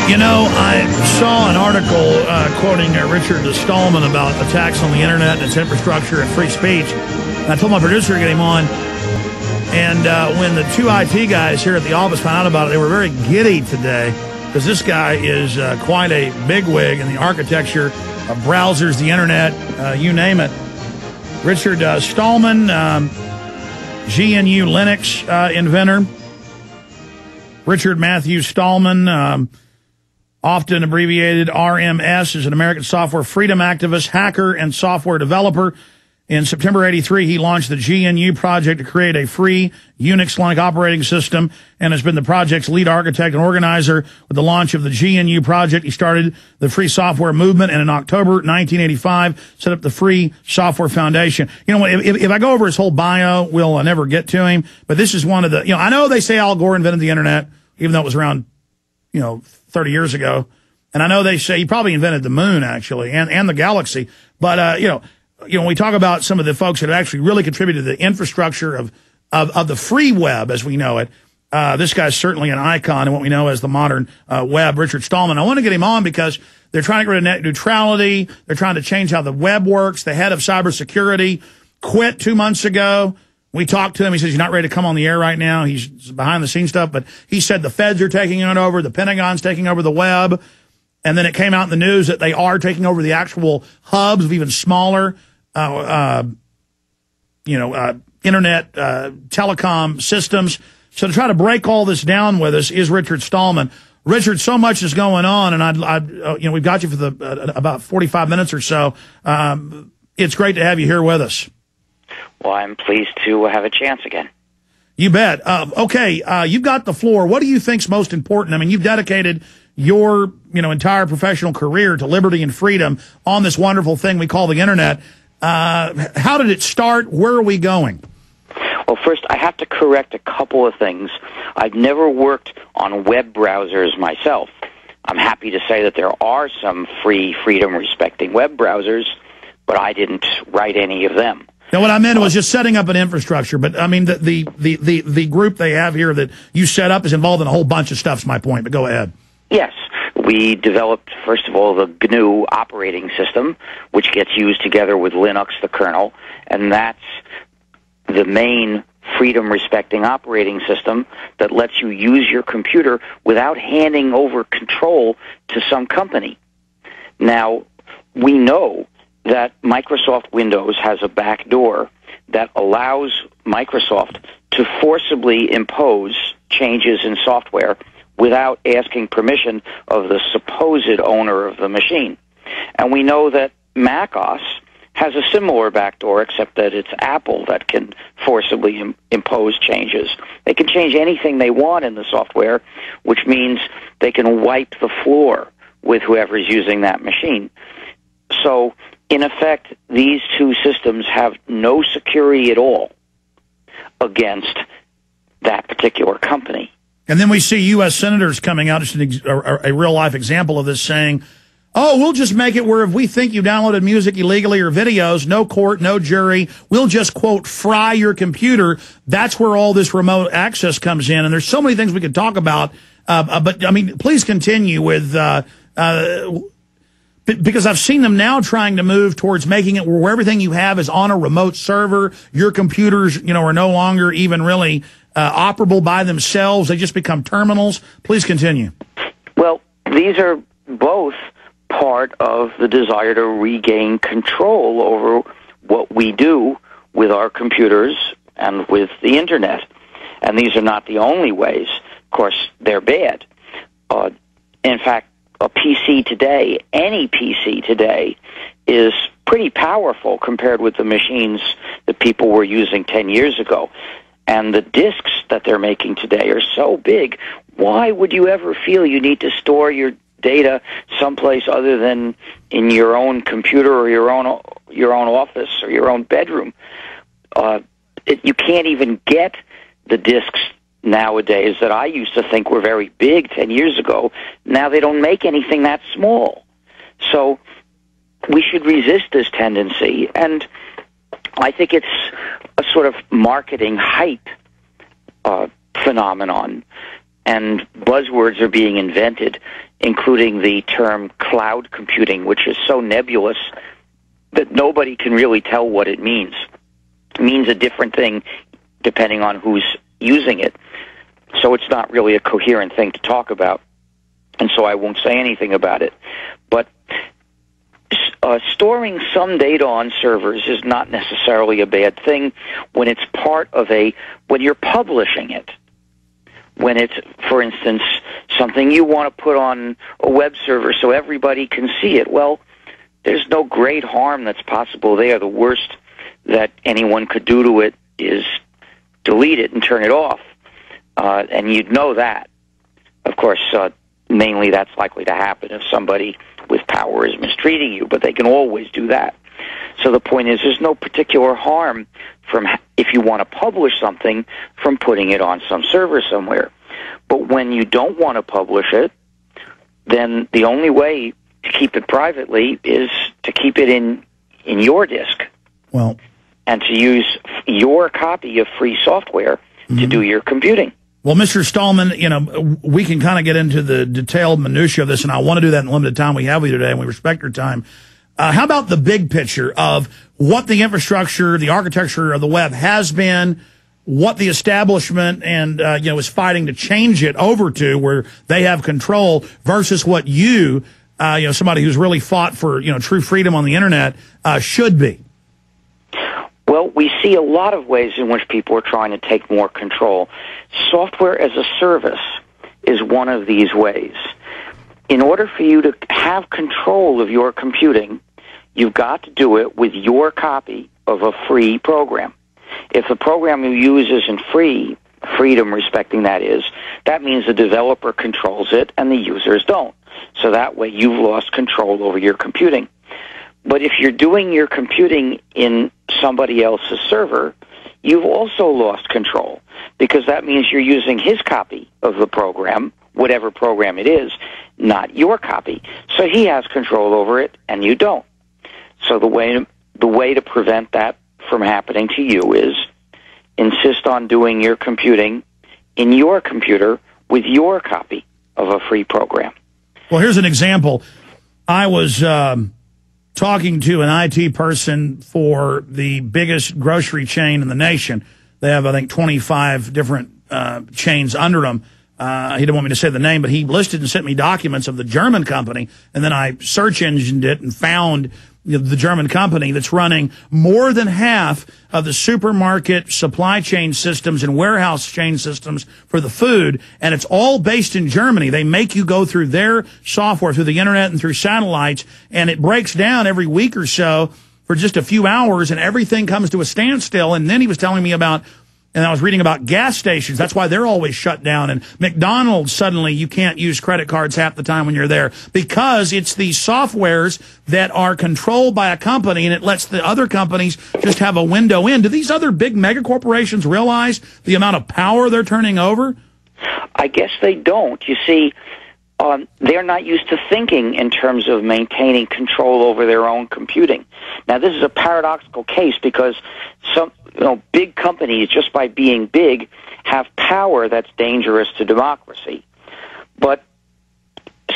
You know, I saw an article quoting Richard Stallman about attacks on the internet and its infrastructure and free speech. And I told my producer to get him on. And when the two IT guys here at the office found out about it, they were very giddy today because this guy is quite a bigwig in the architecture of browsers, the internet, you name it. Richard Stallman, GNU Linux inventor. Richard Matthew Stallman, often abbreviated RMS, is an American software freedom activist, hacker, and software developer. In September '83, he launched the GNU project to create a free Unix-like operating system and has been the project's lead architect and organizer. With the launch of the GNU project, he started the free software movement, and in October 1985, set up the Free Software Foundation. You know, if I go over his whole bio, we'll never get to him, but this is one of the, you know, I know they say Al Gore invented the internet, even though it was around, 30 years ago. And I know they say he probably invented the moon, actually, and the galaxy. But, when we talk about some of the folks that have actually really contributed to the infrastructure of the free web as we know it, this guy's certainly an icon in what we know as the modern web, Richard Stallman. I want to get him on because they're trying to get rid of net neutrality. They're trying to change how the web works. The head of cybersecurity quit 2 months ago. We talked to him. He says he's not ready to come on the air right now. He's behind the scenes stuff, but he said the feds are taking it over. The Pentagon's taking over the web. And then it came out in the news that they are taking over the actual hubs of even smaller, internet, telecom systems. So to try to break all this down with us is Richard Stallman. Richard, so much is going on, and we've got you for about 45 minutes or so. It's great to have you here with us. Well, I'm pleased to have a chance again. You bet. Okay, you've got the floor. What do you think's most important? I mean, you've dedicated your, entire professional career to liberty and freedom on this wonderful thing we call the internet. How did it start? Where are we going? Well, first, I have to correct a couple of things. I've never worked on web browsers myself. I'm happy to say that there are some free, freedom-respecting web browsers, but I didn't write any of them. Now, what I meant was just setting up an infrastructure, but I mean the group they have here that you set up is involved in a whole bunch of stuff. Is my point. But go ahead. Yes, we developed first of all the GNU operating system, which gets used together with Linux, the kernel, and that's the main freedom-respecting operating system that lets you use your computer without handing over control to some company. Now, we know that Microsoft Windows has a backdoor that allows Microsoft to forcibly impose changes in software without asking permission of the supposed owner of the machine. And we know that macOS has a similar backdoor, except that it's Apple that can forcibly impose changes. They can change anything they want in the software, which means they can wipe the floor with whoever's using that machine. So, in effect, these two systems have no security at all against that particular company. And then we see U.S. senators coming out, just a real-life example of this, saying, oh, we'll just make it where if we think you downloaded music illegally or videos, no court, no jury, we'll just, quote, fry your computer. That's where all this remote access comes in. And there's so many things we could talk about. But, I mean, please continue with because I've seen them now trying to move towards making it where everything you have is on a remote server. Your computers, are no longer even really operable by themselves. They just become terminals. Please continue. Well, these are both part of the desire to regain control over what we do with our computers and with the internet. And these are not the only ways. Of course, they're bad. In fact, a PC today, any PC today, is pretty powerful compared with the machines that people were using 10 years ago. And the disks that they're making today are so big, why would you ever feel you need to store your data someplace other than in your own computer or your own office or your own bedroom? You can't even get the disks nowadays that I used to think were very big 10 years ago. Now they don't make anything that small. So we should resist this tendency, and I think it's a sort of marketing hype phenomenon, and buzzwords are being invented including the term cloud computing, which is so nebulous that nobody can really tell what it means. It means a different thing depending on who's using it. So it's not really a coherent thing to talk about, and so I won't say anything about it. But storing some data on servers is not necessarily a bad thing when it's part of when you're publishing it. When it's, for instance, something you want to put on a web server so everybody can see it. Well, there's no great harm that's possible there. The worst that anyone could do to it is delete it and turn it off. And you'd know that. Of course, mainly that's likely to happen if somebody with power is mistreating you, but they can always do that. So the point is, there's no particular harm from, if you want to publish something, from putting it on some server somewhere. But when you don't want to publish it, then the only way to keep it privately is to keep it in your disk. Well, and to use your copy of free software to do your computing. Well, Mr. Stallman, you know, we can kind of get into the detailed minutia of this, and I want to do that in the limited time we have with you today, and we respect your time. How about the big picture of what the infrastructure, the architecture of the web has been, what the establishment and, is fighting to change it over to where they have control versus what somebody who's really fought for, true freedom on the internet, should be? Well, we see a lot of ways in which people are trying to take more control. Software as a service is one of these ways. In order for you to have control of your computing, you've got to do it with your copy of a free program. If the program you use isn't free, freedom respecting that is, that means the developer controls it and the users don't. So that way you've lost control over your computing. But if you're doing your computing in somebody else's server, you've also lost control, because that means you're using his copy of the program, whatever program it is, not your copy. So he has control over it, and you don't. So the way to prevent that from happening to you is insist on doing your computing in your computer with your copy of a free program. Well, here's an example. I was talking to an IT person for the biggest grocery chain in the nation. They have, I think, 25 different chains under them. He didn't want me to say the name, but he listed and sent me documents of the German company, and then I search engined it and found the German company that's running more than half of the supermarket supply chain systems and warehouse chain systems for the food, and it's all based in Germany. They make you go through their software, through the internet and through satellites, and it breaks down every week or so for just a few hours, and everything comes to a standstill. And then he was telling me about, and I was reading about gas stations. That's why they're always shut down. And McDonald's, suddenly you can't use credit cards half the time when you're there, because it's these softwares that are controlled by a company, and it lets the other companies just have a window in. Do these other big mega corporations realize the amount of power they're turning over? I guess they don't. You see, they're not used to thinking in terms of maintaining control over their own computing. Now, this is a paradoxical case, because some big companies, just by being big, have power that's dangerous to democracy. But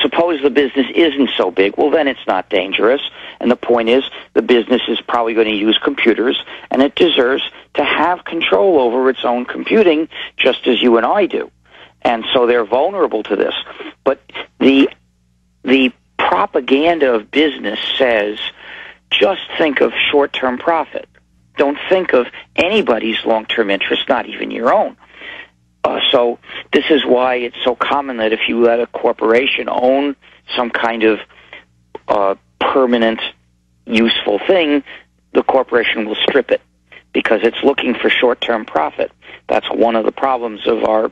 suppose the business isn't so big, well, then it's not dangerous. And the point is, the business is probably going to use computers, and it deserves to have control over its own computing, just as you and I do. And so they're vulnerable to this. But the propaganda of business says, just think of short-term profit. Don't think of anybody's long-term interest, not even your own. So this is why it's so common that if you let a corporation own some kind of permanent, useful thing, the corporation will strip it, because it's looking for short-term profit. That's one of the problems of our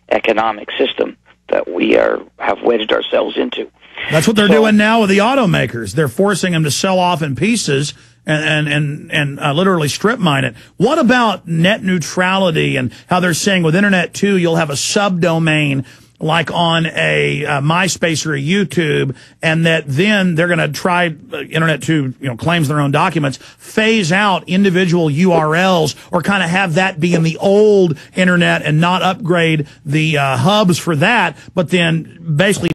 economic system that we have wedded ourselves into. That's what they're doing now with the automakers. They're forcing them to sell off in pieces and literally strip mine it. What about net neutrality and how they're saying with Internet 2, you'll have a subdomain like on a MySpace or a YouTube, and that then they're going to try, Internet 2 claims their own documents, phase out individual URLs, or kind of have that be in the old Internet and not upgrade the hubs for that, but then basically